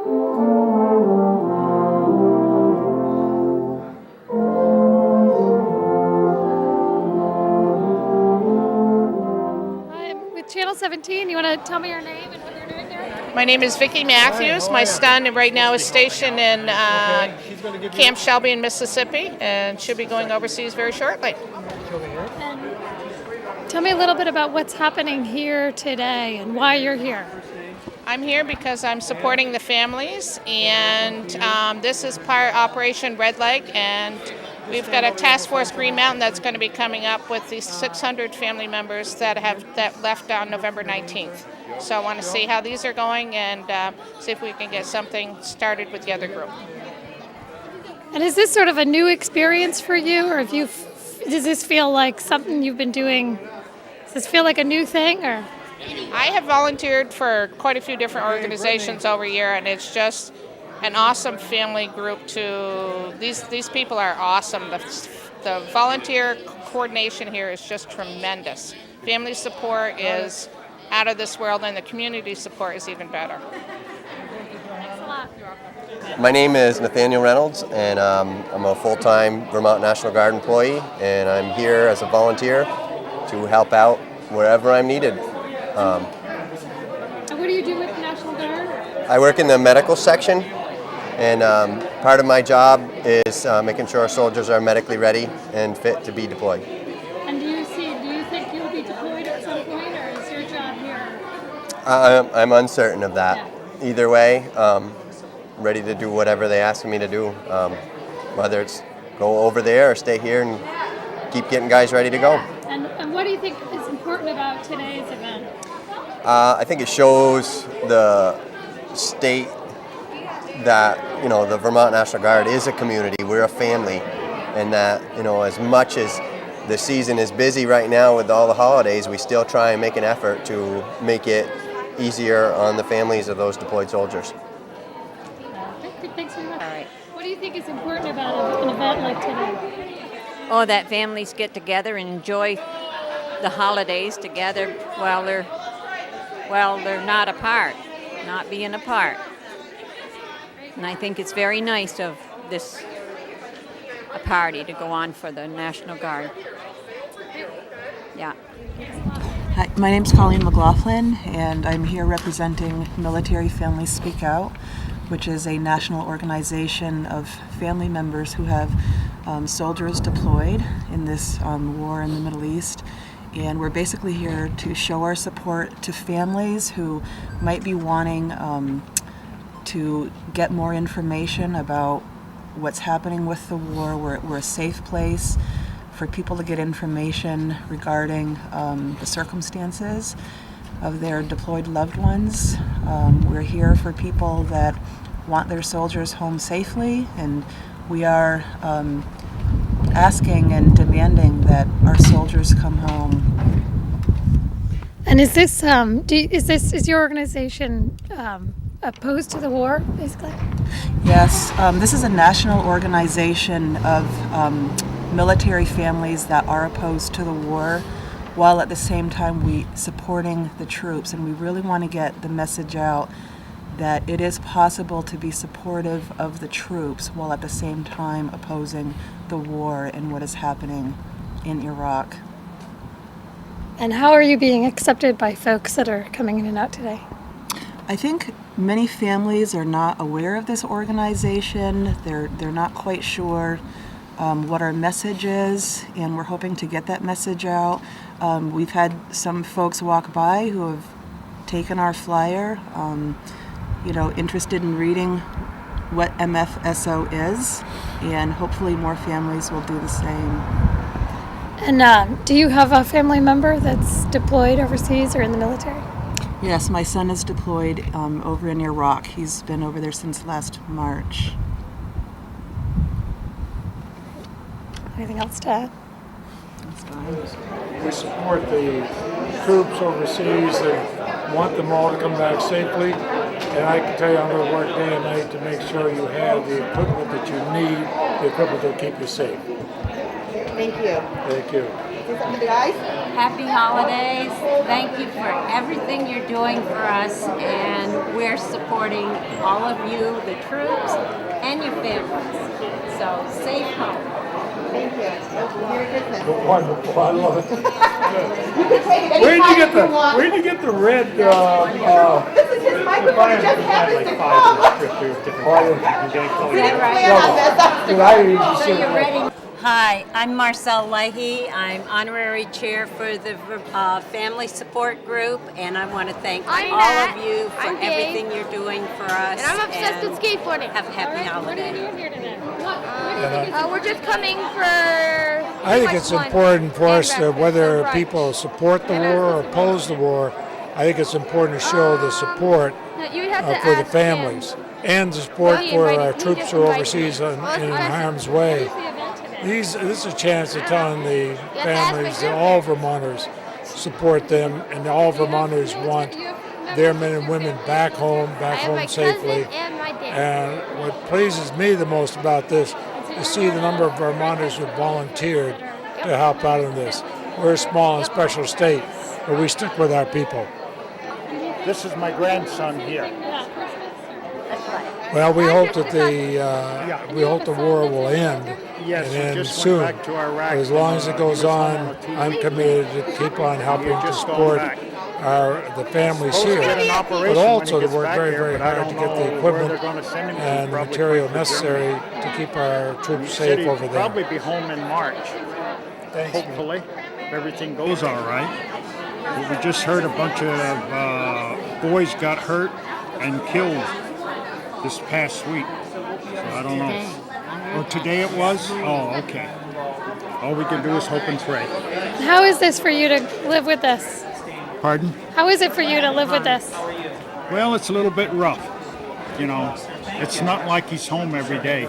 With Channel 17, you want to tell me your name and what you're doing there? My name is Vicki Matthews. My son right now is stationed in Camp Shelby in Mississippi and should be going overseas very shortly. And tell me a little bit about what's happening here today and why you're here. I'm here because I'm supporting the families, and this is part Operation Red Leg, and we've got a task force Green Mountain that's going to be coming up with these 600 family members that left on November 19th. So I want to see how these are going and see if we can get something started with the other group. And is this sort of a new experience for you, or does this feel like something you've been doing? Does this feel like a new thing, or? I have volunteered for quite a few different organizations over a year, and it's just an awesome family group. These people are awesome. The volunteer coordination here is just tremendous. Family support is out of this world, and the community support is even better. Thanks a lot. My name is Nathaniel Reynolds, and I'm a full-time Vermont National Guard employee, and I'm here as a volunteer to help out wherever I'm needed. And what do you do with the National Guard? I work in the medical section, and part of my job is making sure our soldiers are medically ready and fit to be deployed. And do you think you'll be deployed at some point, or is your job here? I'm uncertain of that. Either way, ready to do whatever they ask me to do, whether it's go over there or stay here and keep getting guys ready to go. And what do you think is important about today's event? I think it shows the state that, the Vermont National Guard is a community. We're a family, and that, as much as the season is busy right now with all the holidays, we still try and make an effort to make it easier on the families of those deployed soldiers. Thanks very much. All right. What do you think is important about an event like today? Oh, that families get together and enjoy the holidays together while they're not apart, not being apart. And I think it's very nice of a party to go on for the National Guard. Yeah. Hi, my name's Colleen McLaughlin, and I'm here representing Military Families Speak Out, which is a national organization of family members who have soldiers deployed in this war in the Middle East. And we're basically here to show our support to families who might be wanting to get more information about what's happening with the war. We're a safe place for people to get information regarding the circumstances of their deployed loved ones. We're here for people that want their soldiers home safely, and we are asking and demanding that our soldiers come home. And is your organization opposed to the war, basically? Yes, this is a national organization of military families that are opposed to the war, while at the same time we supporting the troops. And we really want to get the message out that it is possible to be supportive of the troops while at the same time opposing the war and what is happening in Iraq. And how are you being accepted by folks that are coming in and out today? I think many families are not aware of this organization. They're not quite sure what our message is, and we're hoping to get that message out. We've had some folks walk by who have taken our flyer, interested in reading what MFSO is, and hopefully more families will do the same. And do you have a family member that's deployed overseas or in the military? Yes, my son is deployed over in Iraq. He's been over there since last March. Anything else to add? That's fine. We support the troops overseas and want them all to come back safely. And I can tell you I'm going to work day and night to make sure you have the equipment that you need, the equipment that will keep you safe. Thank you. Thank you. say something to the guys? Happy holidays. Thank you for everything you're doing for us, and we're supporting all of you, the troops, and your families. So, safe home. Thank you. Merry Christmas. Wonderful, I love it. You can take it anytime you want. Where'd you get the red, This is his microphone. It just happens to come. So you're ready. Hi, I'm Marcelle Leahy. I'm honorary chair for the Family Support Group, and I want to thank I'm all Matt. of you for I'm Dave. everything you're doing for us. And I'm obsessed with skateboarding. Have a happy What are you holiday. doing here today? What do you think is We're just coming for. I think it's important for us to, whether people support the war or oppose the war, I think it's important to show the support You have to for the ask families and the support for our troops who are overseas in harm's way. This is a chance of telling the families that all Vermonters support them, and all Vermonters want their men and women back home safely. And what pleases me the most about this is see the number of Vermonters who volunteered to help out in this. We're a small and special state, but we stick with our people. This is my grandson here. Well, we hope that the war will end. Yes, and we end just soon. went back to Iraq. But as long as it goes on, I'm committed to keep on helping to support the families here, but also to work very, very hard to get the equipment and the material necessary to keep our troops safe over there. Probably be home in March. Hopefully, if everything goes all right. But we just heard a bunch of boys got hurt and killed this past week. So I don't know. Oh, today it was? Oh, okay. All we can do is hope and pray. How is this for you to live with this? Pardon? How is it for you to live with this? Well, it's a little bit rough. You know, it's not like he's home every day.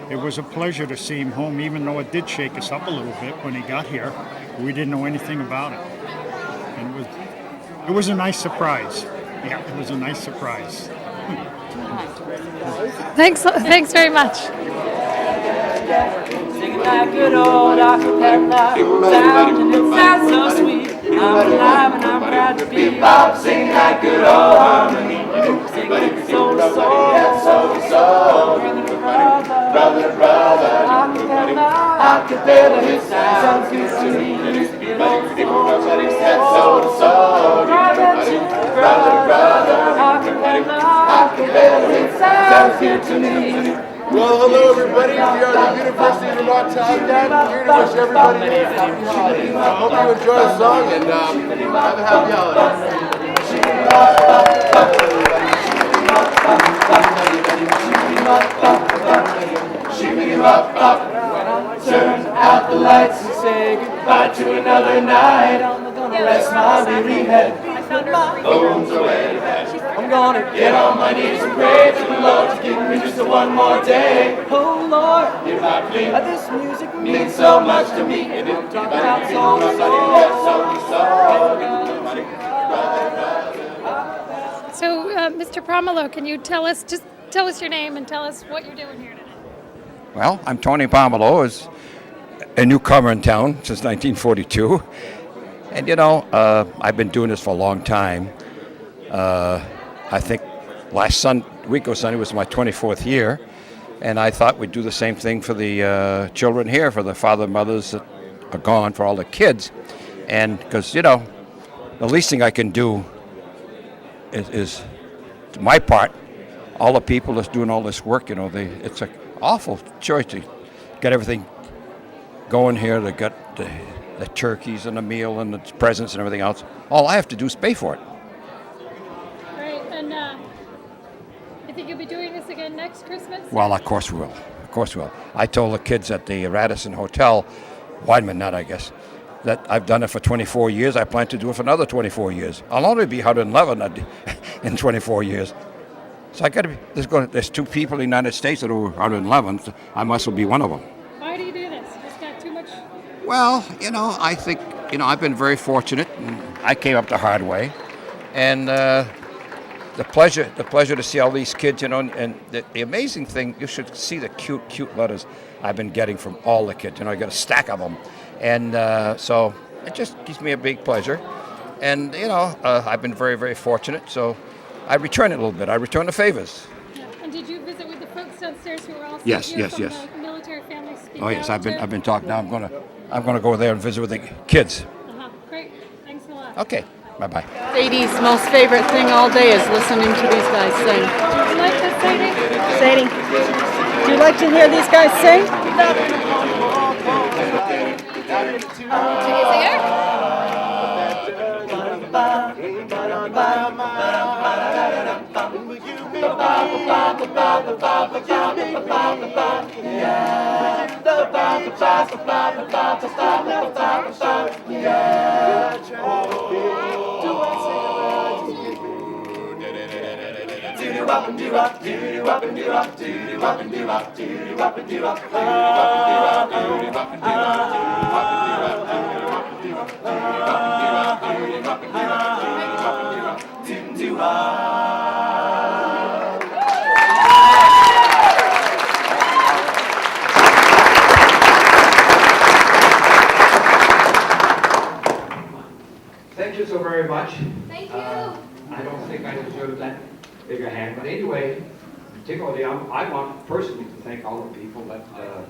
It was a pleasure to see him home, even though it did shake us up a little bit when he got here. We didn't know anything about it. And it was a nice surprise. Yeah, it was a nice surprise. Thanks very much. Singing that good old acapella sound, and it sounds so sweet. I'm alive and I'm proud to be Bob, singing that good old harmony. Singing soul to soul, brother to brother, acapella, it sounds good to me. Soul to soul, brother to brother, acapella, it sounds good to me. Well, hello everybody. We are the University of Vermont Town Band. Here to wish everybody a happy holidays. I hope you enjoy the song and have a happy holiday. Turn out the lights and say goodbye to another night. I'm gonna rest my weary head, put my bones away. I'm gonna get on my knees and pray to the Lord to give me just one more day. Oh Lord, hear my plea. This music means so much to me. And it talks about soul to soul. So, Mr. Pomerleau, can you tell us your name and tell us what you're doing here today? Well, I'm Tony Pomerleau, is a newcomer in town since 1942. And, you know, I've been doing this for a long time. I think last week or Sunday was my 24th year. And I thought we'd do the same thing for the children here, for the father and mothers that are gone, for all the kids. And because, you know, the least thing I can do is my part. All the people that's doing all this work, you know, it's an awful choice to get everything going here. They got the turkeys and the meal and the presents and everything else. All I have to do is pay for it. Great. And you think you'll be doing this again next Christmas? Well, of course we will. Of course we will. I told the kids at the Radisson Hotel, Wideman Nut, I guess, that I've done it for 24 years. I plan to do it for another 24 years. I'll only be 111 in 24 years. So I got to be. There's two people in the United States that are 111. So I must be one of them. Why do you do this? Just got too much. Well, you know, I think, you know, I've been very fortunate. And I came up the hard way, and the pleasure to see all these kids, you know, and the amazing thing, you should see the cute letters I've been getting from all the kids. You know, I got a stack of them, And so it just gives me a big pleasure. And, I've been very, very fortunate. So I return it a little bit. I return the favors. Yeah. And did you visit with the folks downstairs who were also Yes, here yes, from yes. the military family speak Oh, yes, out too? I've been talking. Now I'm gonna go there and visit with the kids. Great. Thanks a lot. Okay. Bye-bye. Sadie's most favorite thing all day is listening to these guys sing. Do you like this, Sadie? Sadie, do you like to hear these guys sing? Thank you so very much. Thank you. I don't think I deserve that bigger hand, but anyway, particularly I want personally to thank all the people that are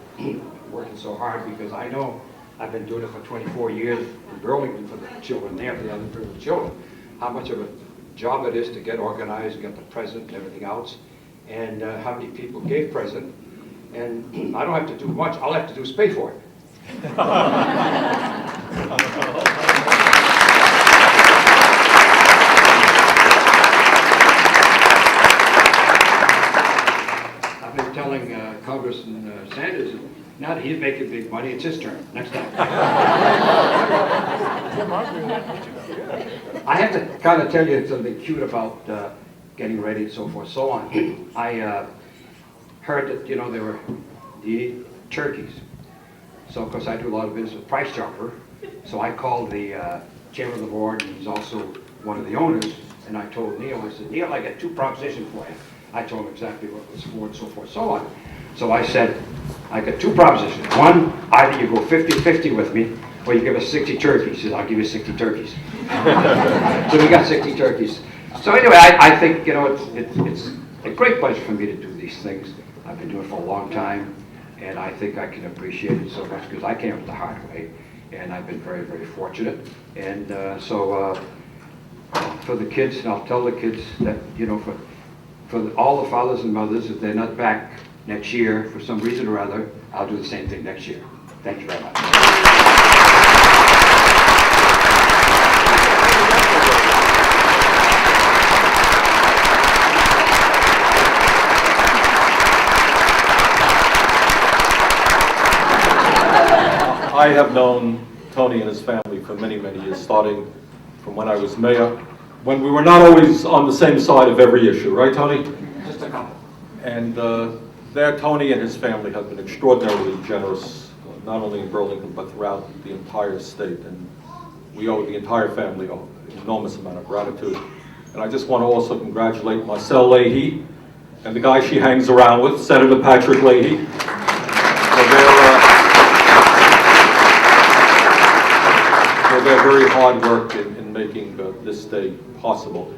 working so hard, because I know I've been doing it for 24 years in Burlington for the children there, for the underprivileged children, how much of a job it is to get organized, get the present and everything else, and how many people gave present. And I don't have to do much, all I have to do is pay for it. I've been telling Congressman Sanders, now that he's making big money, it's his turn, next time. I have to kind of tell you something cute about getting ready and so forth, so on. I heard that, there were the turkeys. So, of course, I do a lot of business with Price Chopper. So I called the chairman of the board, and he's also one of the owners, and I told Neil, I said, Neil, I got two propositions for you. I told him exactly what was for and so forth, so on. So I said, I got two propositions. One, either you go 50-50 with me, or you give us 60 turkeys. He said, I'll give you 60 turkeys. So we got 60 turkeys. So anyway, I think, it's a great pleasure for me to do these things. I've been doing it for a long time, and I think I can appreciate it so much because I came up the hard way, and I've been very, very fortunate. And so for the kids, and I'll tell the kids that, for all the fathers and mothers, if they're not back next year for some reason or other, I'll do the same thing next year. Thank you very much. I have known Tony and his family for many, many years, starting from when I was mayor, when we were not always on the same side of every issue, right, Tony? Just a couple. And there, Tony and his family have been extraordinarily generous, not only in Burlington, but throughout the entire state. And we owe the entire family an enormous amount of gratitude. And I just want to also congratulate Marcel Leahy and the guy she hangs around with, Senator Patrick Leahy, for their very hard work in making this day possible.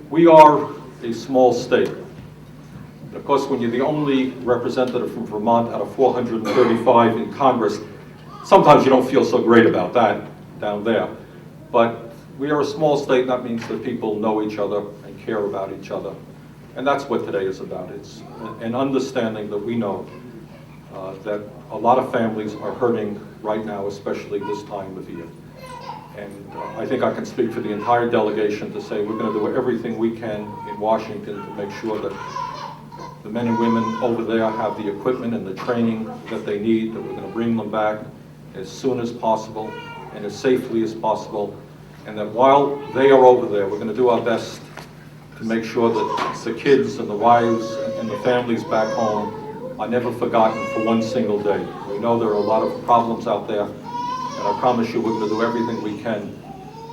We are a small state. And of course, when you're the only representative from Vermont out of 435 in Congress, sometimes you don't feel so great about that down there. But we are a small state, and that means that people know each other and care about each other. And that's what today is about. It's an understanding that we know that a lot of families are hurting right now, especially this time of year. And I think I can speak for the entire delegation to say we're going to do everything we can in Washington to make sure that the men and women over there have the equipment and the training that they need, that we're going to bring them back as soon as possible and as safely as possible. And that while they are over there, we're going to do our best to make sure that the kids and the wives and the families back home are never forgotten for one single day. We know there are a lot of problems out there, and I promise you we're going to do everything we can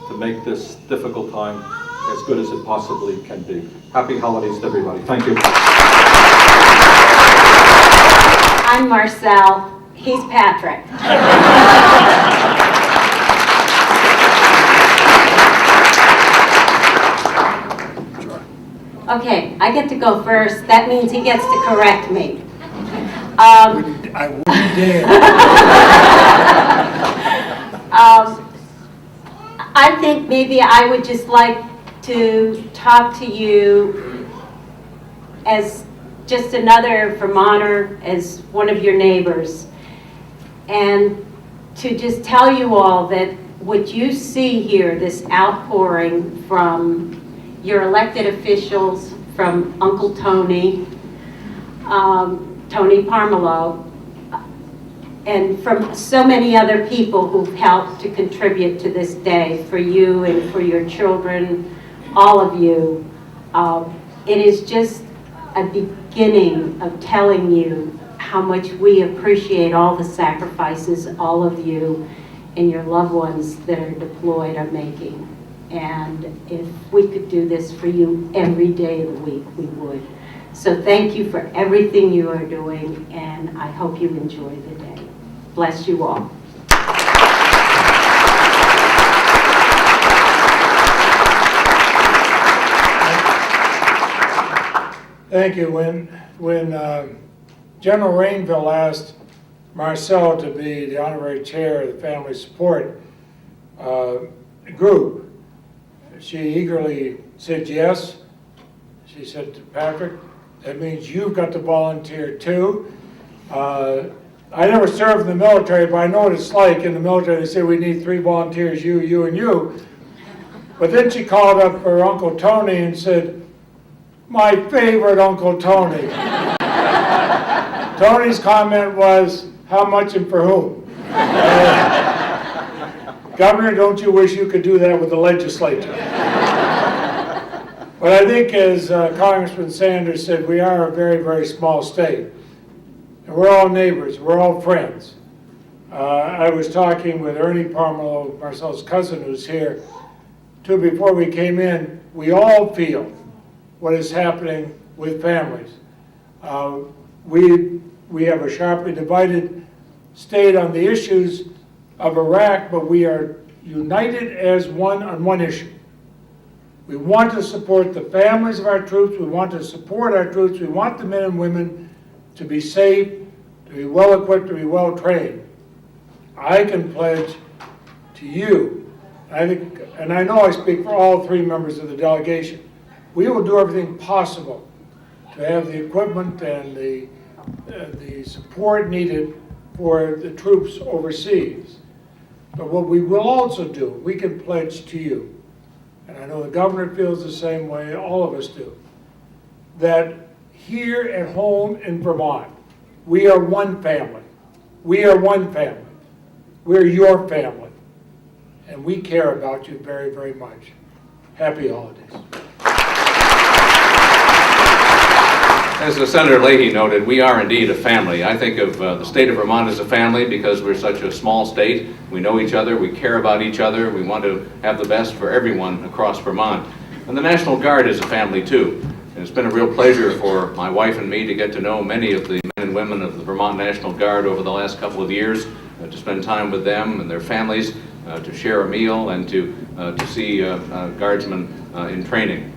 to make this difficult time as good as it possibly can be. Happy holidays to everybody. Thank you. I'm Marcel. He's Patrick. Okay, I get to go first. That means he gets to correct me. I wouldn't dare. I think maybe I would just like to talk to you as just another Vermonter, as one of your neighbors, and to just tell you all that what you see here, this outpouring from your elected officials, from Uncle Tony, Tony Pomerleau, and from so many other people who've helped to contribute to this day, for you and for your children, all of you. It is just a beginning of telling you how much we appreciate all the sacrifices all of you and your loved ones that are deployed are making. And if we could do this for you every day of the week, we would. So thank you for everything you are doing, and I hope you enjoy the day. Bless you all. Thank you. When General Rainville asked Marcel to be the honorary chair of the Family Support group, she eagerly said yes. She said to Patrick, that means you've got to volunteer too. I never served in the military, but I know what it's like in the military. They say we need 3 volunteers, you, and you. But then she called up her Uncle Tony and said, my favorite Uncle Tony. Tony's comment was, how much and for whom? Governor, don't you wish you could do that with the legislature? But I think, as Congressman Sanders said, we are a very, very small state. And we're all neighbors, we're all friends. I was talking with Ernie Pomerleau, Marcel's cousin, who's here, too, before we came in. We all feel what is happening with families. We have a sharply divided state on the issues of Iraq, but we are united as one on one issue. We want to support the families of our troops. We want to support our troops. We want the men and women to be safe, to be well equipped, to be well trained. I can pledge to you, and I know I speak for all 3 members of the delegation, we will do everything possible to have the equipment and the support needed for the troops overseas. But what we will also do, we can pledge to you, and I know the governor feels the same way, all of us do, that here at home in Vermont, we are one family. We are one family. We're your family. And we care about you very, very much. Happy holidays. As Senator Leahy noted, we are indeed a family. I think of the state of Vermont as a family because we're such a small state. We know each other, we care about each other, we want to have the best for everyone across Vermont. And the National Guard is a family too. And it's been a real pleasure for my wife and me to get to know many of the men and women of the Vermont National Guard over the last couple of years, to spend time with them and their families, to share a meal, and to see guardsmen in training.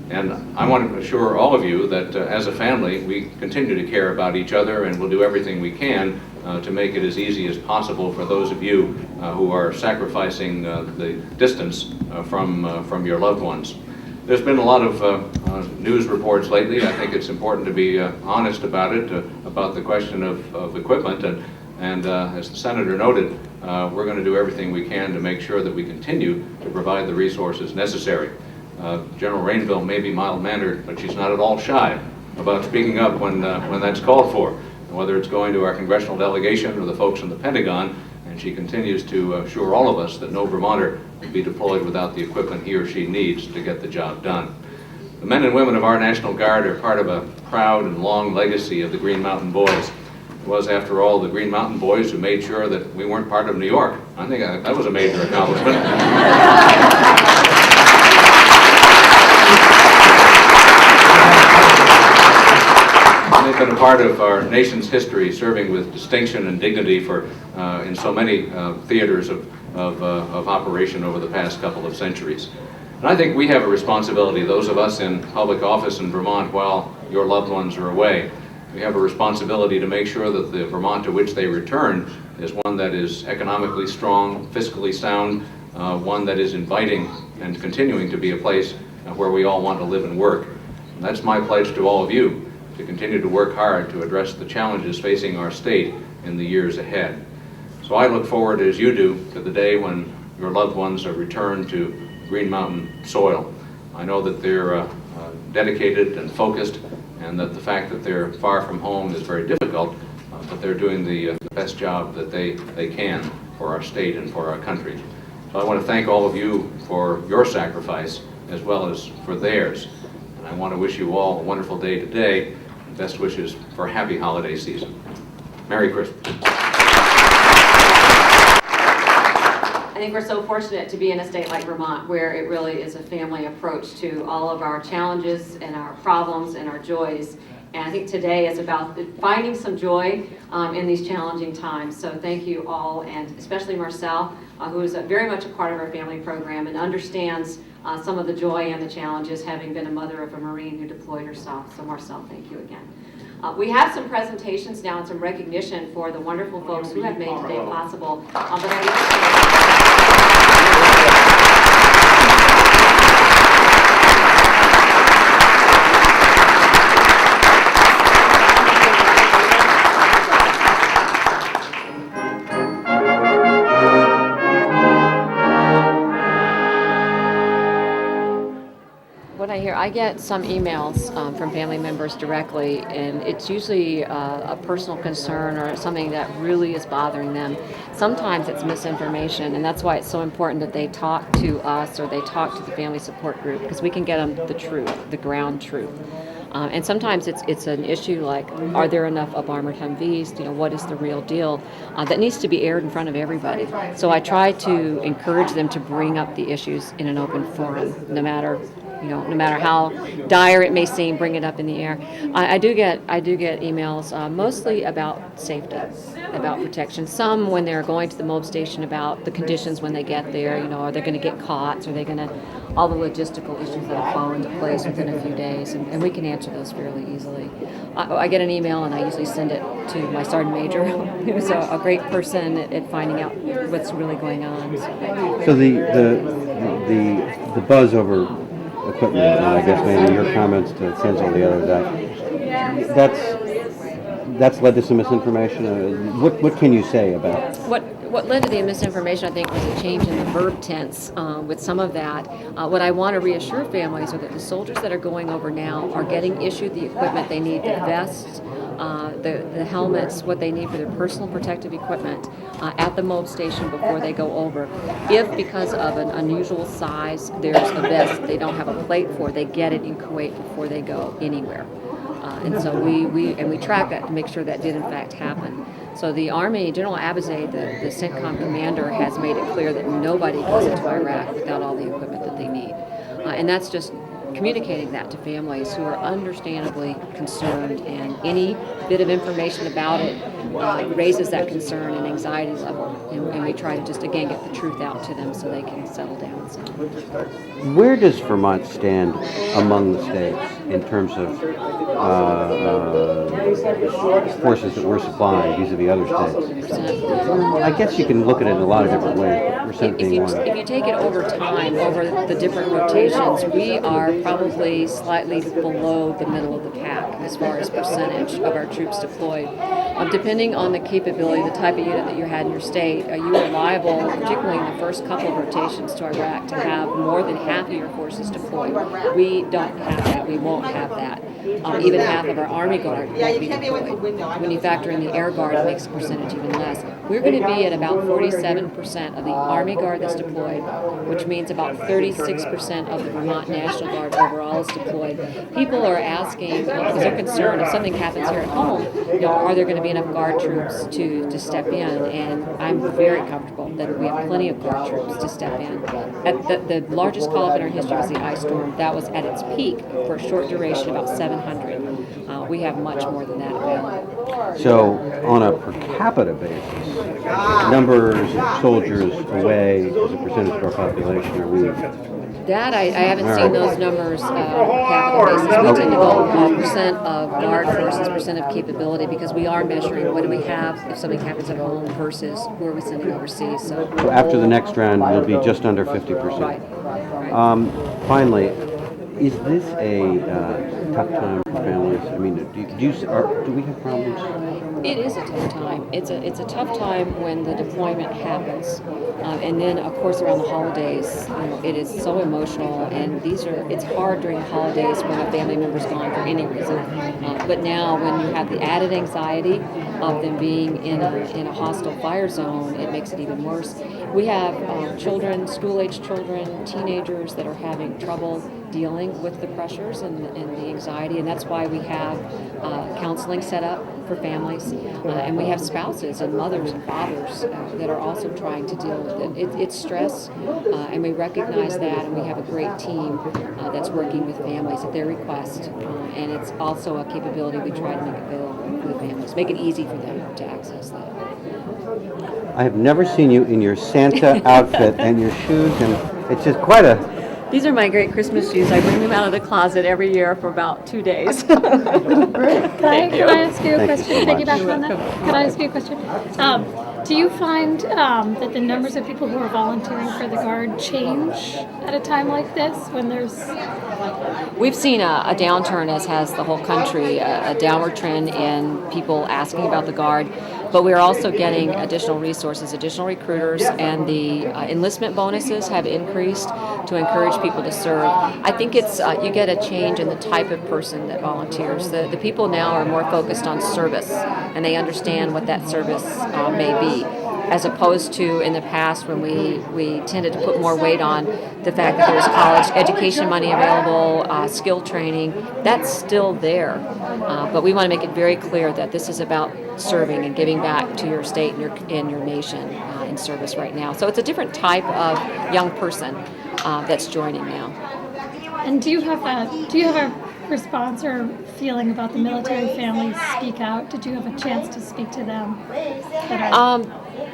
And I want to assure all of you that as a family, we continue to care about each other, and we'll do everything we can to make it as easy as possible for those of you who are sacrificing the distance from your loved ones. There's been a lot of news reports lately. I think it's important to be honest about it, about the question of equipment. And as the Senator noted, we're going to do everything we can to make sure that we continue to provide the resources necessary. General Rainville may be mild-mannered, but she's not at all shy about speaking up when that's called for, whether it's going to our congressional delegation or the folks in the Pentagon, and she continues to assure all of us that no Vermonter will be deployed without the equipment he or she needs to get the job done. The men and women of our National Guard are part of a proud and long legacy of the Green Mountain Boys. It was, after all, the Green Mountain Boys who made sure that we weren't part of New York. I think that was a major accomplishment. They've been a part of our nation's history, serving with distinction and dignity in so many theaters of operation over the past couple of centuries. And I think we have a responsibility, those of us in public office in Vermont while your loved ones are away, we have a responsibility to make sure that the Vermont to which they return is one that is economically strong, fiscally sound, one that is inviting and continuing to be a place where we all want to live and work. And that's my pledge to all of you, to continue to work hard to address the challenges facing our state in the years ahead. So I look forward, as you do, to the day when your loved ones are returned to Green Mountain soil. I know that they're dedicated and focused, and that the fact that they're far from home is very difficult, but they're doing the best job that they can for our state and for our country. So I want to thank all of you for your sacrifice as well as for theirs. And I want to wish you all a wonderful day today, and best wishes for a happy holiday season. Merry Christmas. I think we're so fortunate to be in a state like Vermont where it really is a family approach to all of our challenges and our problems and our joys. And I think today is about finding some joy in these challenging times. So thank you all, and especially Marcel, who is very much a part of our family program and understands some of the joy and the challenges, having been a mother of a Marine who deployed herself. So Marcel, thank you again. We have some presentations now and some recognition for the wonderful folks who have made today possible. I get some emails from family members directly, and it's usually a personal concern or something that really is bothering them. Sometimes it's misinformation, and that's why it's so important that they talk to us or they talk to the family support group, because we can get them the truth, the ground truth. And sometimes it's an issue like, are there enough up-armored Humvees? You know, what is the real deal? That needs to be aired in front of everybody. So I try to encourage them to bring up the issues in an open forum, no matter how dire it may seem, bring it up in the air. I do get emails mostly about safety, about protection. Some when they're going to the mob station about the conditions when they get there. You know, are they going to get caught? Are they going to, all the logistical issues that fall into place within a few days, and we can answer those fairly easily. I get an email and I usually send it to my sergeant major, who's a great person at finding out what's really going on. So the buzz over equipment, and I guess maybe your comments to Kenzel the other day, that's led to some misinformation. What can you say about What led to the misinformation, I think, was a change in the verb tense with some of that. What I want to reassure families is that the soldiers that are going over now are getting issued the equipment they need, the vests, the helmets, what they need for their personal protective equipment at the mob station before they go over. If, because of an unusual size, there's a vest they don't have a plate for, they get it in Kuwait before they go anywhere. And so we track that to make sure that did in fact happen. So the Army, General Abizay, the CENTCOM commander, has made it clear that nobody goes into Iraq without all the equipment that they need. And that's just communicating that to families who are understandably concerned, and any bit of information about it raises that concern and anxiety level, and we try to just again get the truth out to them so they can settle down. So. Where does Vermont stand among the states in terms of forces that we're supplying vis-a-vis other states? I guess you can look at it in a lot of different ways. If you take it over time, over the different rotations, we are probably slightly below the middle of the pack as far as percentage of our troops deployed. Depending on the capability, the type of unit that you had in your state, you are liable, particularly in the first couple of rotations to Iraq, to have more than half of your forces deployed. We don't have that. We won't have that. Even half of our Army Guard won't be deployed. When you factor in the Air Guard, it makes the percentage even less. We're going to be at about 47% of the Army Guard that's deployed, which means about 36% of the Vermont National Guard overall is deployed. People are asking, because they're concerned if something happens here at home, are there going to be enough Guard troops to step in? And I'm very comfortable that we have plenty of Guard troops to step in. The largest call-up in our history was the ice storm. That was at its peak for a short duration, about 700. We have much more than that available. So on a per capita basis, numbers of soldiers away as a percentage of our population, are we That I haven't All seen right. those numbers per capita basis. We tend to go percent of guard versus percent of capability because we are measuring what do we have if something happens at home versus who are we sending overseas. So After the next round, you'll be just under 50%. Right. Finally, is this a tough time for families? I mean, do we have problems? It is a tough time. It's a tough time when the deployment happens, and then of course around the holidays, it is so emotional. And it's hard during the holidays when a family member's gone for any reason. But now when you have the added anxiety of them being in a hostile fire zone, it makes it even worse. We have children, school-age children, teenagers that are having trouble dealing with the pressures and the anxiety, and that's why we have counseling set up for families, and we have spouses and mothers and fathers that are also trying to deal with it. It's stress, and we recognize that, and we have a great team that's working with families at their request, and it's also a capability we try to make available for the families, make it easy for them to access that. I have never seen you in your Santa outfit and your shoes, and it's just quite a... These are my great Christmas shoes. I bring them out of the closet every year for about 2 days. Can I ask you a question? Thank you so much. Piggyback on that? Can I ask you a question? Do you find that the numbers of people who are volunteering for the Guard change at a time like this when there's... We've seen a downturn, as has the whole country, a downward trend in people asking about the Guard. But we're also getting additional resources, additional recruiters, and the enlistment bonuses have increased to encourage people to serve. I think it's you get a change in the type of person that volunteers. The people now are more focused on service, and they understand what that service may be, as opposed to in the past when we tended to put more weight on the fact that there was college education money available, skill training. That's still there, but we want to make it very clear that this is about serving and giving back to your state and your nation in service right now. So it's a different type of young person that's joining now. And do you have a response or feeling about the military families speak out? Did you have a chance to speak to them?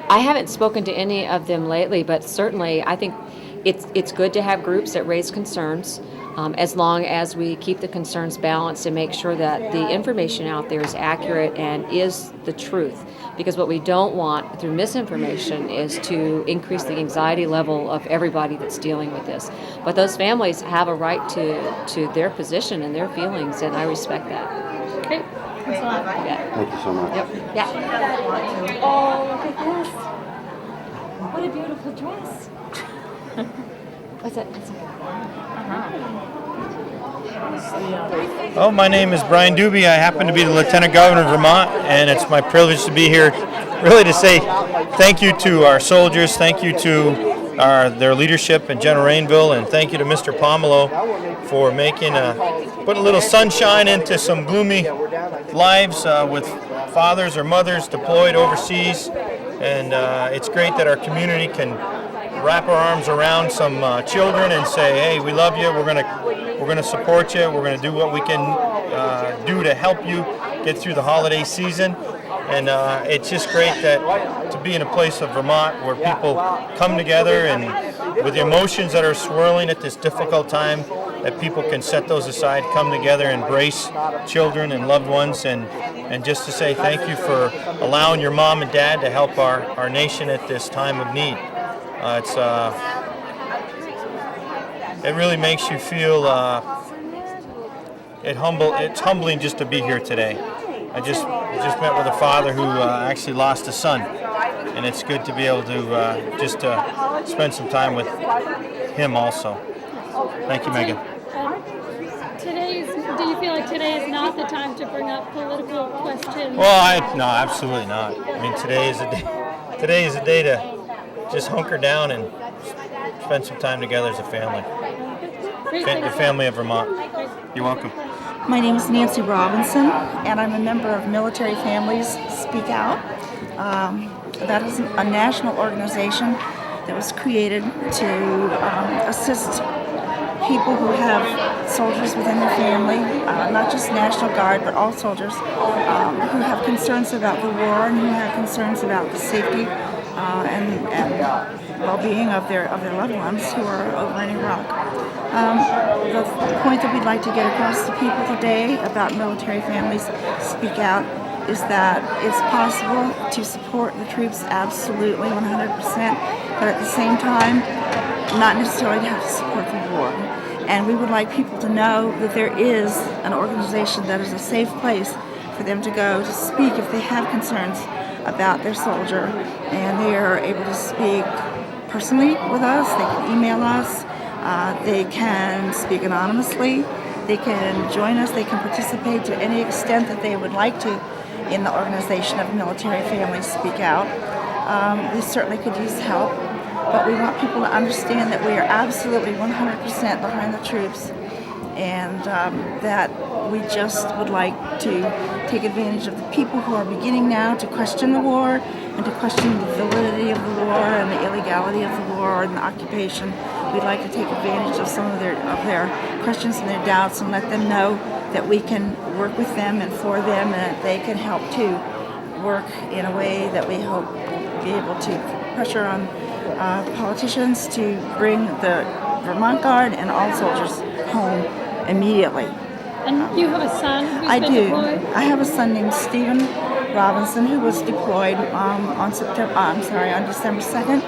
I haven't spoken to any of them lately, but certainly I think it's good to have groups that raise concerns, as long as we keep the concerns balanced and make sure that the information out there is accurate and is the truth. Because what we don't want through misinformation is to increase the anxiety level of everybody that's dealing with this. But those families have a right to their position and their feelings, and I respect that. Great. Thanks a lot. Yeah. Thank you so much. Yep. Yeah. Oh, look at this. What a beautiful dress. What's it? Oh, my name is Brian Doobie. I happen to be the Lieutenant Governor of Vermont, and it's my privilege to be here really to say thank you to our soldiers, thank you to their leadership in General Rainville, and thank you to Mr. Pomerleau for putting a little sunshine into some gloomy lives with fathers or mothers deployed overseas. And it's great that our community can wrap our arms around some children and say, hey, we love you, we're gonna support you, we're gonna do what we can do to help you get through the holiday season. And it's just great that to be in a place of Vermont where people come together and with the emotions that are swirling at this difficult time, that people can set those aside, come together, embrace children and loved ones, and just to say thank you for allowing your mom and dad to help our nation at this time of need. It really makes you feel it's humbling just to be here today. I just met with a father who actually lost a son, and it's good to be able to just spend some time with him also. Thank you, Megan. Do you feel like today is not the time to bring up political questions? Well, no, absolutely not. I mean, today is a day to just hunker down and spend some time together as a family. The family of Vermont. You're welcome. My name is Nancy Robinson, and I'm a member of Military Families Speak Out. That is a national organization that was created to assist people who have soldiers within their family, not just National Guard, but all soldiers who have concerns about the war and who have concerns about the safety and well-being of their loved ones who are over in Iraq. The point that we'd like to get across to people today about Military Families Speak Out is that it's possible to support the troops absolutely 100%, but at the same time, not necessarily to have to support the war. And we would like people to know that there is an organization that is a safe place for them to go to speak if they have concerns about their soldier, and they are able to speak personally with us. They can email us, they can speak anonymously, they can join us, they can participate to any extent that they would like to in the organization of Military Families Speak Out. We certainly could use help, but we want people to understand that we are absolutely 100% behind the troops, and that we just would like to take advantage of the people who are beginning now to question the war and to question the validity of the war and the illegality of the war and the occupation. We'd like to take advantage of some of their questions and their doubts and let them know that we can work with them and for them, and that they can help to work in a way that we hope be able to pressure on politicians to bring the Vermont Guard and all soldiers home immediately. And you have a son who's I been do. deployed? I have a son named Stephen Robinson who was deployed on December 2nd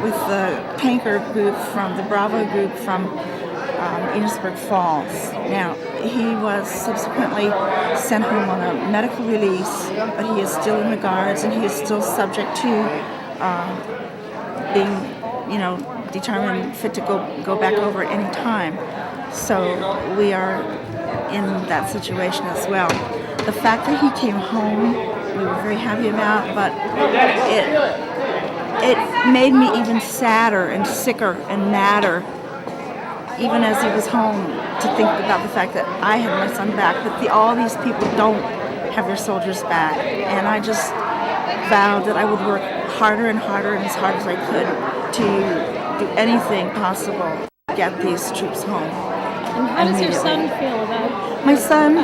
with the tanker group from the Bravo group from Enosburg Falls. Now, he was subsequently sent home on a medical release, but he is still in the Guards and he is still subject to being, determined fit to go back over at any time. So we are in that situation as well. The fact that he came home, we were very happy about, but it made me even sadder and sicker and madder, even as he was home, to think about the fact that I had my son back, but all these people don't have their soldiers back. And I just vowed that I would work harder and harder and as hard as I could to do anything possible to get these troops home. And how does your son feel about it? My son,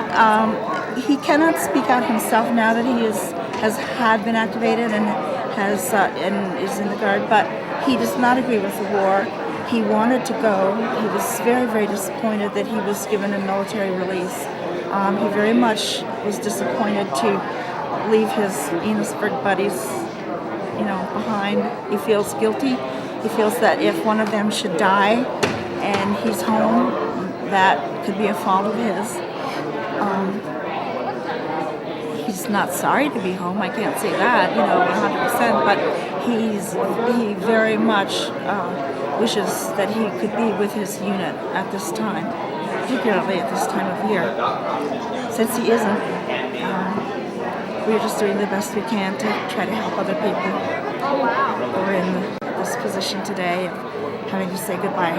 he cannot speak out himself now that he had been activated and and is in the Guard, but he does not agree with the war. He wanted to go. He was very, very disappointed that he was given a military release. He very much was disappointed to leave his Enosburg buddies, behind. He feels guilty. He feels that if one of them should die and he's home, that could be a fault of his. He's not sorry to be home, I can't say that, 100%, but he very much wishes that he could be with his unit at this time, particularly at this time of year. Since he isn't, we're just doing the best we can to try to help other people who are in this position today of having to say goodbye.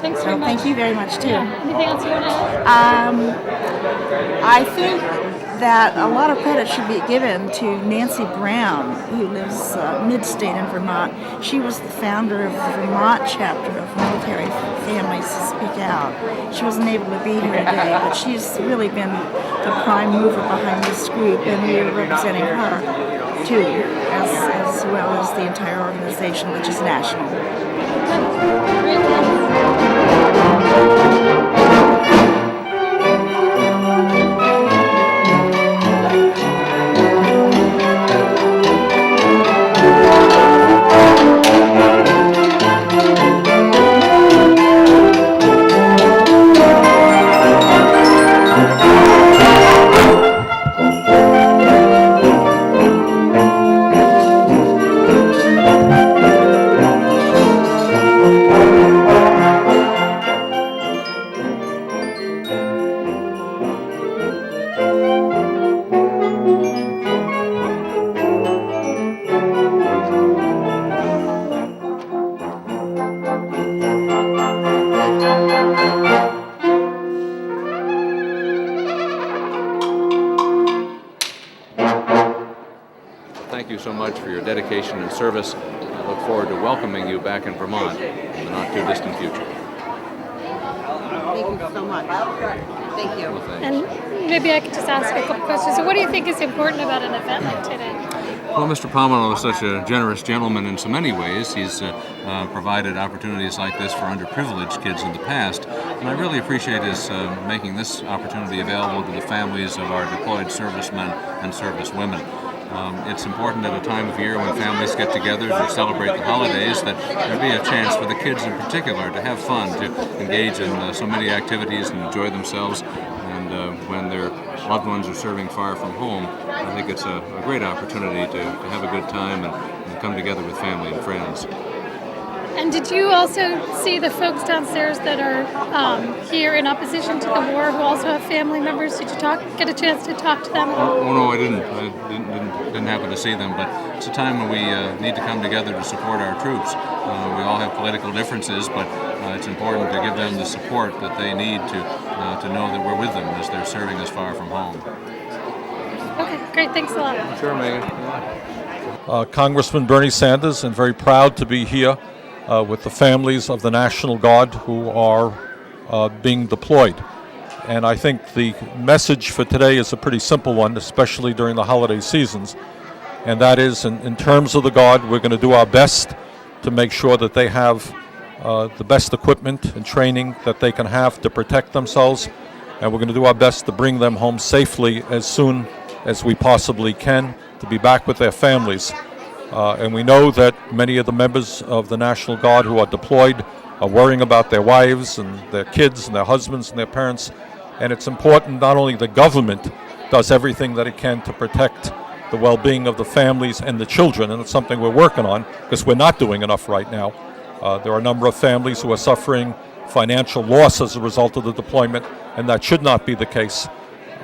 Thanks very much. Thank you very much, too. Yeah. Anything else you want to add? I think that a lot of credit should be given to Nancy Brown, who lives mid-state in Vermont. She was the founder of the Vermont chapter of Military Families Speak Out. She wasn't able to be here today, but she's really been the prime mover behind this group, and we are representing her, too, as well as the entire organization, which is national. Thank you so much for your dedication and service. I look forward to welcoming you back in Vermont in the not-too-distant future. Thank you so much. Thank you. And maybe I could just ask a couple questions. So what do you think is important about an event like today? Well, Mr. Pomerleau is such a generous gentleman in so many ways. He's provided opportunities like this for underprivileged kids in the past, and I really appreciate his making this opportunity available to the families of our deployed servicemen and servicewomen. It's important at a time of year when families get together to celebrate the holidays that there be a chance for the kids in particular to have fun, to engage in so many activities and enjoy themselves. And when their loved ones are serving far from home, I think it's a great opportunity to have a good time and come together with family and friends. And did you also see the folks downstairs that are here in opposition to the war who also have family members? Did you get a chance to talk to them? Oh no, I didn't. I didn't happen to see them. But it's a time when we need to come together to support our troops. We all have political differences, but it's important to give them the support that they need to know that we're with them as they're serving us far from home. Okay, great. Thanks a lot. Sure, Megan. Congressman Bernie Sanders, and very proud to be here with the families of the National Guard who are being deployed. And I think the message for today is a pretty simple one, especially during the holiday seasons. And that is, in terms of the Guard, we're going to do our best to make sure that they have the best equipment and training that they can have to protect themselves. And we're going to do our best to bring them home safely as soon as we possibly can to be back with their families. And we know that many of the members of the National Guard who are deployed are worrying about their wives and their kids and their husbands and their parents. And it's important not only the government does everything that it can to protect the well-being of the families and the children, and it's something we're working on because we're not doing enough right now. There are a number of families who are suffering financial loss as a result of the deployment, and that should not be the case.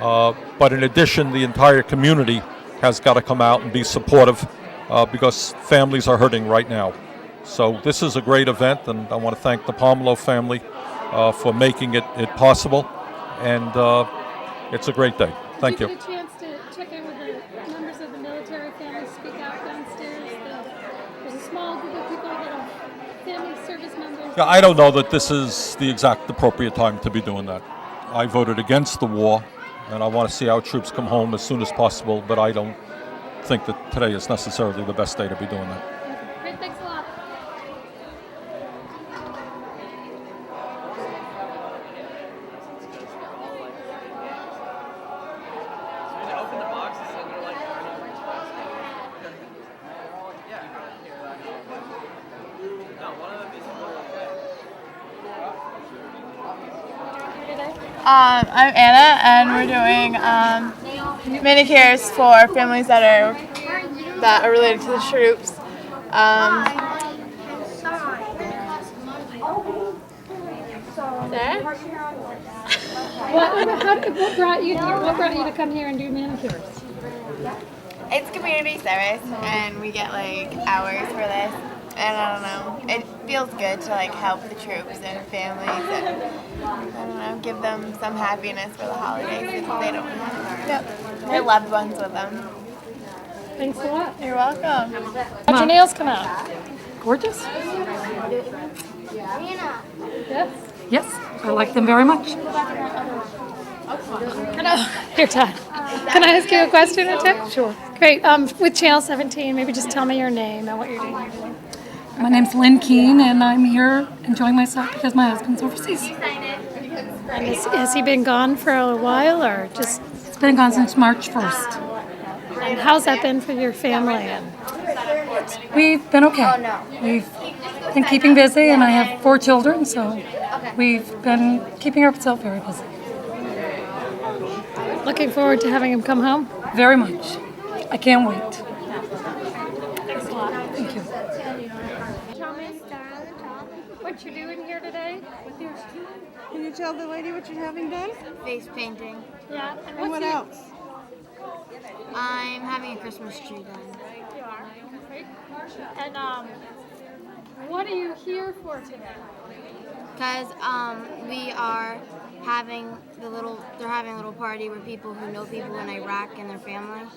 But in addition, the entire community has got to come out and be supportive because families are hurting right now. So this is a great event, and I want to thank the Pomerleau family for making it possible. And it's a great day. Thank you. Did you get a chance to check in with the members of the military family speak out downstairs? There's a small group of people that are family service members. Yeah, I don't know that this is the exact appropriate time to be doing that. I voted against the war, and I want to see our troops come home as soon as possible, but I don't think that today is necessarily the best day to be doing that. Great, thanks a lot. I'm Anna, and we're doing mini-cares for families that are related to the troops. Sarah? What brought you here? What brought you to come here and do manicures? It's community service, and we get hours for this. And I don't know, it feels good to help the troops and families and I don't know, give them some happiness for the holidays if they don't have their loved ones with them. Thanks a lot. You're welcome. How'd your nails come out? Gorgeous. Yes? Yes, I like them very much. You're done. Can I ask you a question or two? Sure. Great. With Channel 17, maybe just tell me your name and what you're doing here today. My name's Lynn Keene, and I'm here enjoying myself because my husband's overseas. And has he been gone for a while, or just? It's been gone since March 1st. And how's that been for your family? And we've been okay. We've been keeping busy, and I have 4 children, so we've been keeping ourselves very busy. Looking forward to having him come home? Very much. I can't wait. Thanks a lot. Thank you. What you doing here today? Can you tell the lady what you're having done? Face painting. Yeah. And what else? I'm having a Christmas tree done. You are. Great. And what are you here for today? Because we are having they're having a little party where people who know people in Iraq and their family.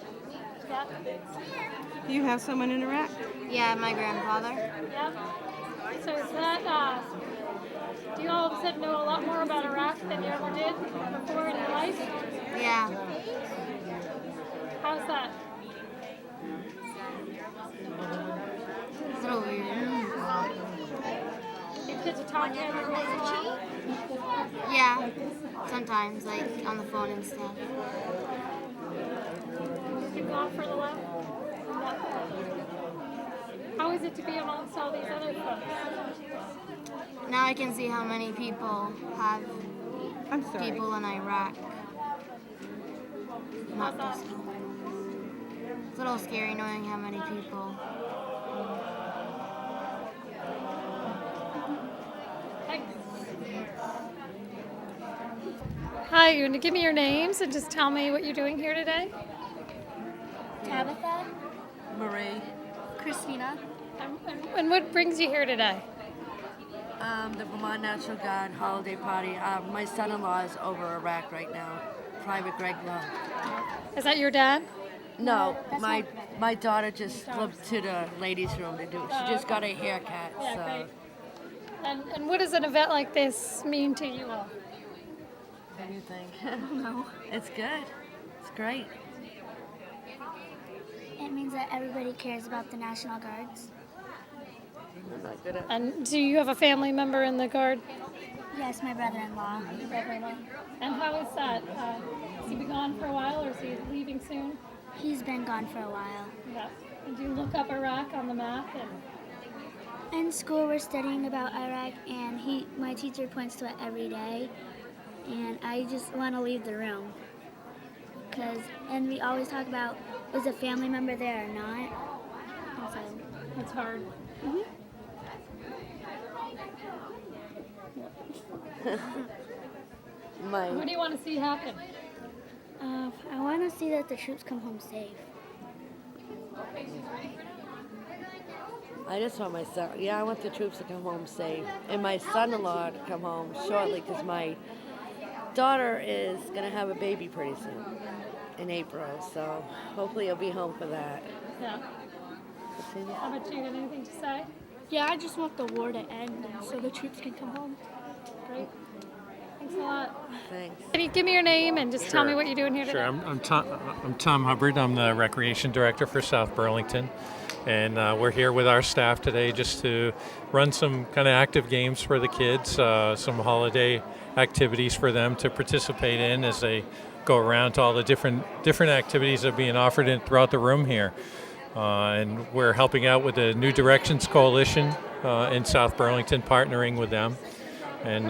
Yeah. Do you have someone in Iraq? Yeah, my grandfather. Yeah. So is that, do you all of a sudden know a lot more about Iraq than you ever did before in your life? Yeah. How's that? It's a little weird. You get to talk to everyone. Yeah, sometimes, like on the phone and stuff. You've gone for the lap. How is it to be amongst all these other folks? Now I can see how many people have people in Iraq. Not just. It's a little scary knowing how many people. Hi, you want to give me your names and just tell me what you're doing here today? Tabitha, Marie. Christina. And what brings you here today? The Vermont National Guard holiday party. My son-in-law is over Iraq right now. Private Greg Lowe. Is that your dad? No, my daughter just flipped to the ladies' room to do it. She just got a haircut. Yeah, So. great. And what does an event like this mean to you all? What do you think? I don't know. It's good. It's great. It means that everybody cares about the National Guards. I'm not good at. And do you have a family member in the Guard? Yes, my brother-in-law. And how is that? Has he been gone for a while or is he leaving soon? He's been gone for a while. Yeah. And do you look up Iraq on the map? In school, we're studying about Iraq, and my teacher points to it every day, and I just want to leave the room. And we always talk about, is a family member there or not? And so it's hard. What do you want to see happen? I want to see that the troops come home safe. I just want my son. Yeah, I want the troops to come home safe, and my son-in-law to come home shortly because my daughter is gonna have a baby pretty soon in April. So hopefully he'll be home for that. Yeah. How about you? Got anything to say? Yeah, I just want the war to end so the troops can come home. Great. Thanks a lot. Thanks. Can you give me your name and just tell me what you're doing here today? Sure. I'm Tom Hubbard. I'm the Recreation Director for South Burlington. And we're here with our staff today just to run some kind of active games for the kids, some holiday activities for them to participate in as they go around to all the different activities that are being offered throughout the room here. And we're helping out with the New Directions Coalition in South Burlington, partnering with them. And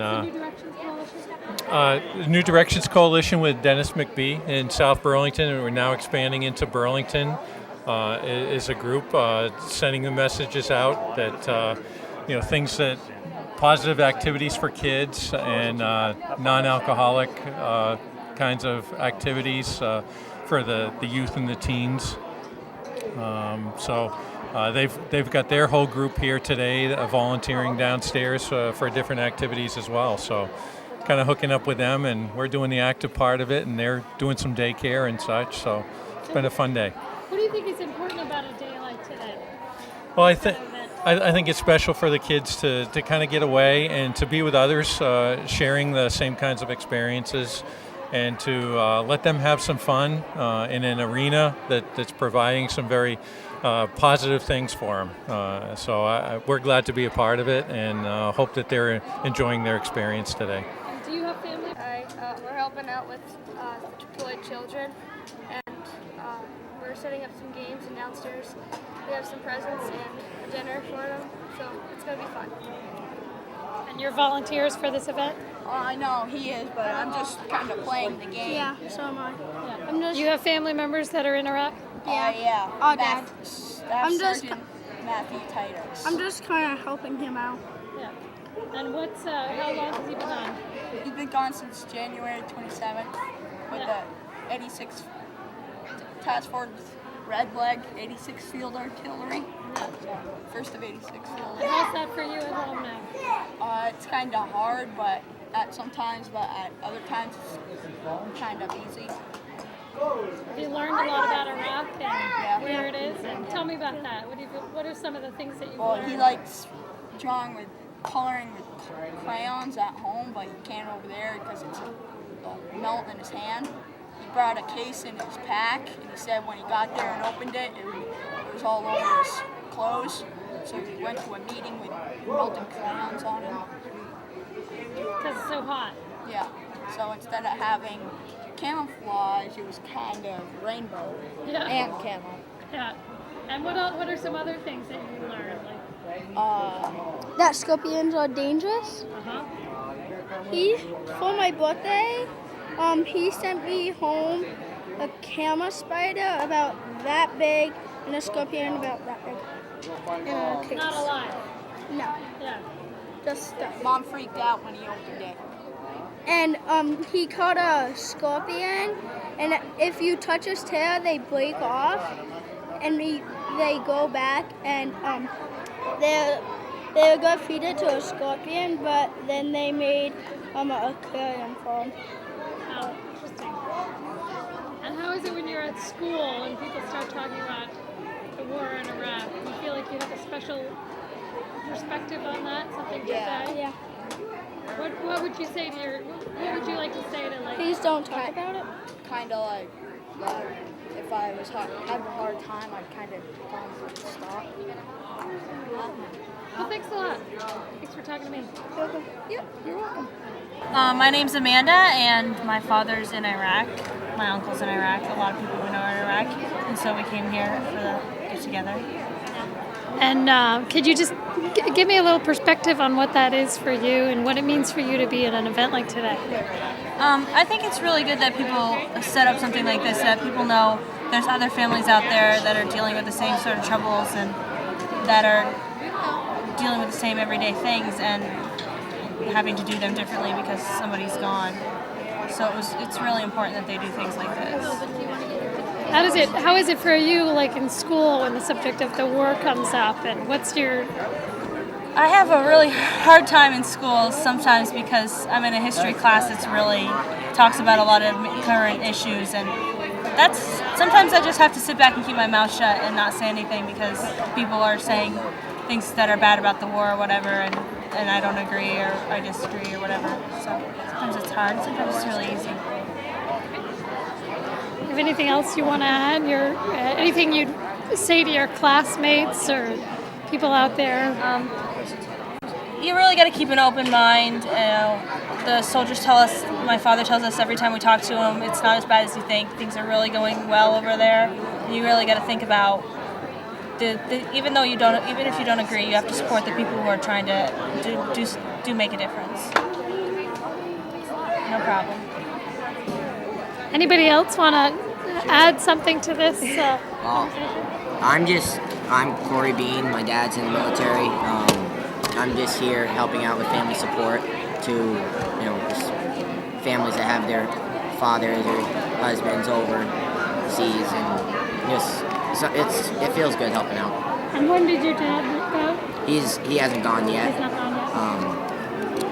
New Directions Coalition with Dennis McBee in South Burlington, and we're now expanding into Burlington. Is a group sending the messages out that things that positive activities for kids and non-alcoholic kinds of activities for the youth and the teens. They've got their whole group here today volunteering downstairs for different activities as well. So kind of hooking up with them, and we're doing the active part of it, and they're doing some daycare and such. So it's been a fun day. What do you think is important about a day like today? Well, I think it's special for the kids to kind of get away and to be with others, sharing the same kinds of experiences, and to let them have some fun in an arena that's providing some very positive things for them. So we're glad to be a part of it and hope that they're enjoying their experience today. Do you have family? We're helping out with deployed children, and we're setting up some games, and downstairs we have some presents and a dinner for them, so it's going to be fun. And you're volunteers for this event? I know he is, but I'm just kind of playing the game. Yeah, so am I. Yeah. You have family members that are in Iraq? Yeah. Oh, Dad. Staff Sergeant Matthew Titus. I'm just kind of helping him out. Yeah. And how long has he been on? He's been gone since January 27th with the 86 Task Force Red Leg 86 Field Artillery. First of 86 Field. How's that for you at home now? It's kind of hard, but at other times it's kind of easy. Have you learned a lot about Iraq and where it is? And tell me about that. What are some of the things that you learned? Well, he likes coloring with crayons at home, but he can't over there because it'll melt in his hand. he brought a case in his pack, and he said when he got there and opened it, it was all over his clothes. So we went to a meeting with melted crayons on him. Because it's so hot. Yeah. So instead of having camouflage, it was kind of rainbow and camo. Yeah. And what are some other things that you learned? That scorpions are dangerous. For my birthday, he sent me home a cama spider about that big and a scorpion about that big. Not alive. No. Yeah. Just stuff. Mom freaked out when he opened it. And he caught a scorpion, and if you touch his tail, they break off, and they go back, and they're gonna feed it to a scorpion, but then they made an aquarium for him. Oh, interesting. And how is it when you're at school and people start talking about the war in Iraq? Do you feel like you have a special perspective on that? Something to say? Yeah. What would you say to what would you like to say to Please don't talk about it. Kind of like if I was having a hard time, I'd kind of tell him to stop. Well, thanks a lot. Thanks for talking to me. You're welcome. Yep, you're welcome. My name's Amanda, and my father's in Iraq. My uncle's in Iraq. A lot of people we know are in Iraq, and so we came here for the get-together. And could you just give me a little perspective on what that is for you and what it means for you to be at an event like today? I think it's really good that people set up something like this, that people know there's other families out there that are dealing with the same sort of troubles and that are dealing with the same everyday things and having to do them differently because somebody's gone. So it's really important that they do things like this. How is it for you, like in school, when the subject of the war comes up, and what's your... I have a really hard time in school sometimes because I'm in a history class that's really talks about a lot of current issues, and sometimes I just have to sit back and keep my mouth shut and not say anything because people are saying things that are bad about the war or whatever, and I don't agree or I disagree or whatever. So sometimes it's hard, sometimes it's really easy. Have anything else you want to add? Anything you'd say to your classmates or people out there? You really got to keep an open mind. The soldiers tell us, my father tells us every time we talk to him, it's not as bad as you think. Things are really going well over there. You really got to think about, even if you don't agree, you have to support the people who are trying to do make a difference. No problem. Anybody else want to add something to this? I'm Corey Bean. My dad's in the military. I'm just here helping out with family support to, just families that have their fathers or husbands overseas, and it feels good helping out. And when did your dad go? He hasn't gone yet. He's not gone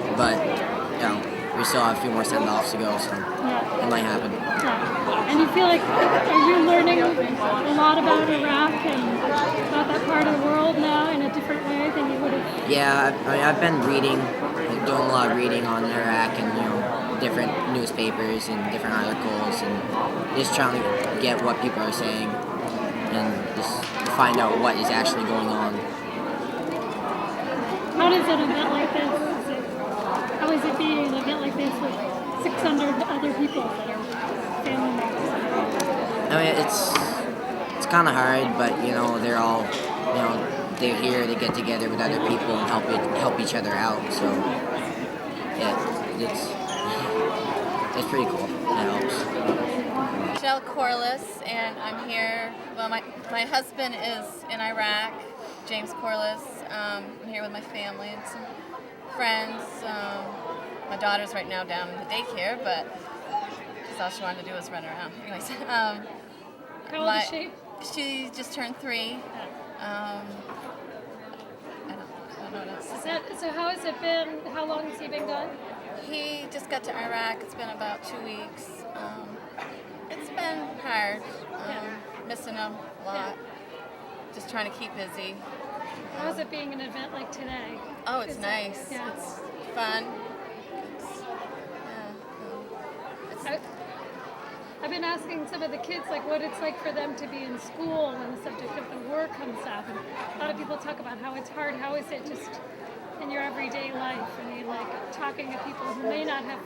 yet. But we still have a few more send-offs to go, so it might happen. Yeah. And you feel like, are you learning a lot about Iraq and about that part of the world now in a different way than you would have? Yeah, I've been reading, doing a lot of reading on Iraq and, different newspapers and different articles, and just trying to get what people are saying and just find out what is actually going on. How does an event like this, how is it being an event like this with 600 other people that are family members? I mean, it's kind of hard, but they're all, they're here to get together with other people and help each other out. So yeah, it's pretty cool. It helps. Michelle Corliss, and I'm here. Well, my husband is in Iraq, James Corliss. I'm here with my family and some friends. My daughter's right now down in the daycare, but all she wanted to do was run around. Anyways, how old is she? She just turned 3. I don't know what else. So how has it been? How long has he been gone? He just got to Iraq. It's been about 2 weeks. It's been hard. Missing him a lot. Just trying to keep busy. How's it being an event like today? Oh, it's nice. Yeah. It's fun. I've been asking some of the kids like what it's like for them to be in school when the subject of the war comes up. And a lot of people talk about how it's hard. How is it just in your everyday life? I mean, like talking to people who may not have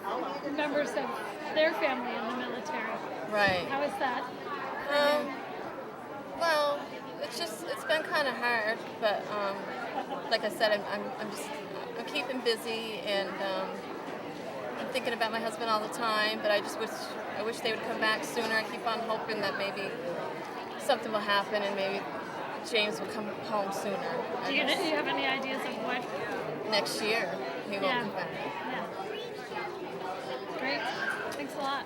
members of their family in the military. Right. How is that? Well, it's been kind of hard, but like I said, I'm keeping busy, and I'm thinking about my husband all the time. But I wish they would come back sooner. I keep on hoping that maybe something will happen, and maybe James will come home sooner. Do you have any ideas of what? Next year, he will come back. Yeah. Great. Thanks a lot.